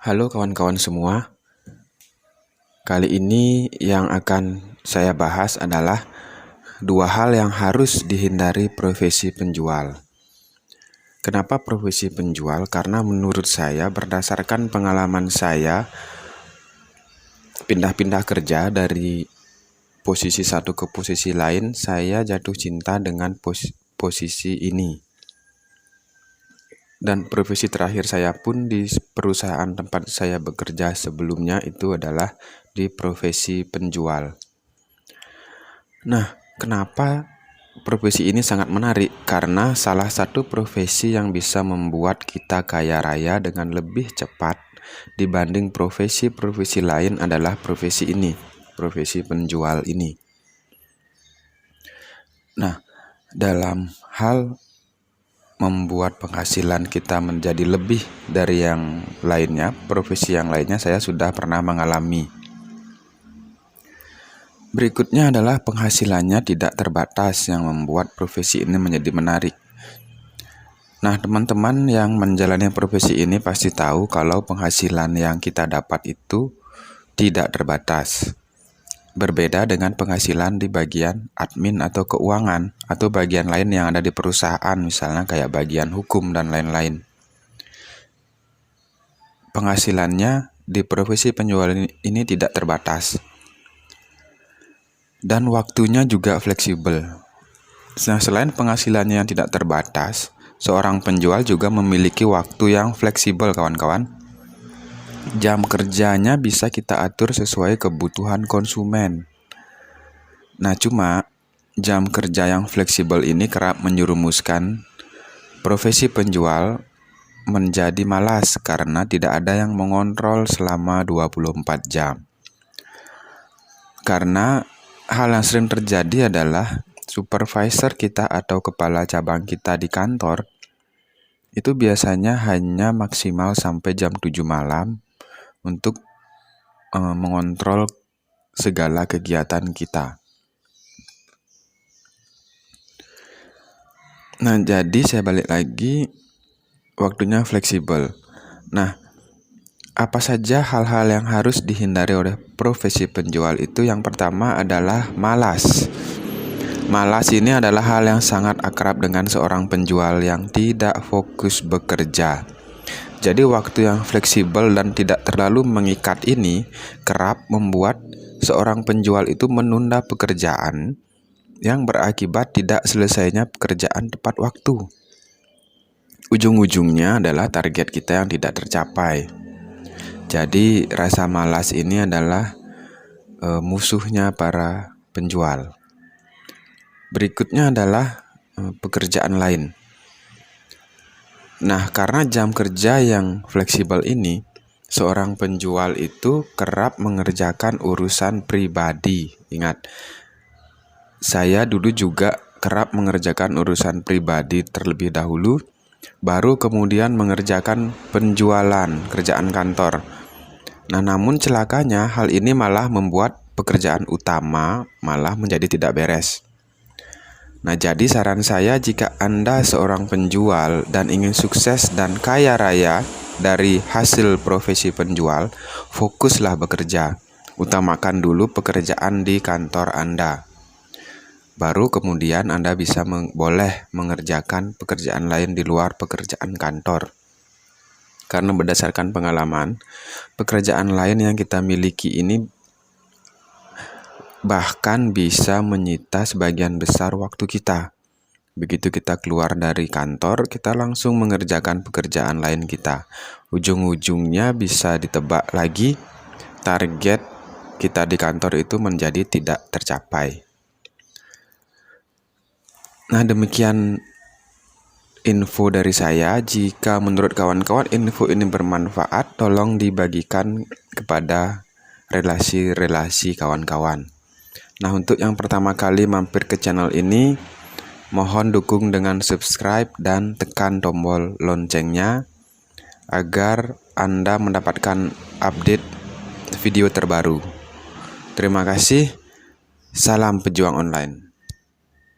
Halo kawan-kawan semua, kali ini yang akan saya bahas adalah dua hal yang harus dihindari profesi penjual. Kenapa profesi penjual? Karena menurut saya berdasarkan pengalaman saya pindah-pindah kerja dari posisi satu ke posisi lain, saya jatuh cinta dengan posisi ini. Dan profesi terakhir saya pun di perusahaan tempat saya bekerja sebelumnya itu adalah di profesi penjual. Nah, kenapa profesi ini sangat menarik? Karena salah satu profesi yang bisa membuat kita kaya raya dengan lebih cepat dibanding profesi-profesi lain adalah profesi ini, profesi penjual ini. Nah, dalam hal membuat penghasilan kita menjadi lebih dari yang lainnya, profesi yang lainnya saya sudah pernah mengalami. Berikutnya adalah penghasilannya tidak terbatas yang membuat profesi ini menjadi menarik. Nah, teman-teman yang menjalani profesi ini pasti tahu kalau penghasilan yang kita dapat itu tidak terbatas. Berbeda dengan penghasilan di bagian admin atau keuangan atau bagian lain yang ada di perusahaan, misalnya kayak bagian hukum dan lain-lain. Penghasilannya di profesi penjual ini tidak terbatas. Dan waktunya juga fleksibel. Nah, selain penghasilannya yang tidak terbatas, seorang penjual juga memiliki waktu yang fleksibel, kawan-kawan. Jam kerjanya bisa kita atur sesuai kebutuhan konsumen. Nah, cuma jam kerja yang fleksibel ini kerap menjerumuskan profesi penjual menjadi malas karena tidak ada yang mengontrol selama 24 jam. Karena hal yang sering terjadi adalah supervisor kita atau kepala cabang kita di kantor itu biasanya hanya maksimal sampai jam 7 malam untuk mengontrol segala kegiatan kita. Nah, jadi saya balik lagi, waktunya fleksibel. Nah, apa saja hal-hal yang harus dihindari oleh profesi penjual itu? Yang pertama adalah malas. Malas ini adalah hal yang sangat akrab dengan seorang penjual yang tidak fokus bekerja. Jadi waktu yang fleksibel dan tidak terlalu mengikat ini kerap membuat seorang penjual itu menunda pekerjaan yang berakibat tidak selesainya pekerjaan tepat waktu. Ujung-ujungnya adalah target kita yang tidak tercapai. Jadi rasa malas ini adalah musuhnya para penjual. Berikutnya adalah pekerjaan lain. Nah, karena jam kerja yang fleksibel ini, seorang penjual itu kerap mengerjakan urusan pribadi. Ingat, saya dulu juga kerap mengerjakan urusan pribadi terlebih dahulu, baru kemudian mengerjakan penjualan, kerjaan kantor. Nah, namun celakanya hal ini malah membuat pekerjaan utama malah menjadi tidak beres. Nah, jadi saran saya jika Anda seorang penjual dan ingin sukses dan kaya raya dari hasil profesi penjual, fokuslah bekerja. Utamakan dulu pekerjaan di kantor Anda. Baru kemudian Anda bisa boleh mengerjakan pekerjaan lain di luar pekerjaan kantor. Karena berdasarkan pengalaman, pekerjaan lain yang kita miliki ini bahkan bisa menyita sebagian besar waktu kita. Begitu kita keluar dari kantor, kita langsung mengerjakan pekerjaan lain kita. Ujung-ujungnya bisa ditebak lagi, target kita di kantor itu menjadi tidak tercapai. Nah, demikian info dari saya. Jika menurut kawan-kawan info ini bermanfaat, tolong dibagikan kepada relasi-relasi kawan-kawan. Nah, untuk yang pertama kali mampir ke channel ini, mohon dukung dengan subscribe dan tekan tombol loncengnya agar Anda mendapatkan update video terbaru. Terima kasih. Salam pejuang online.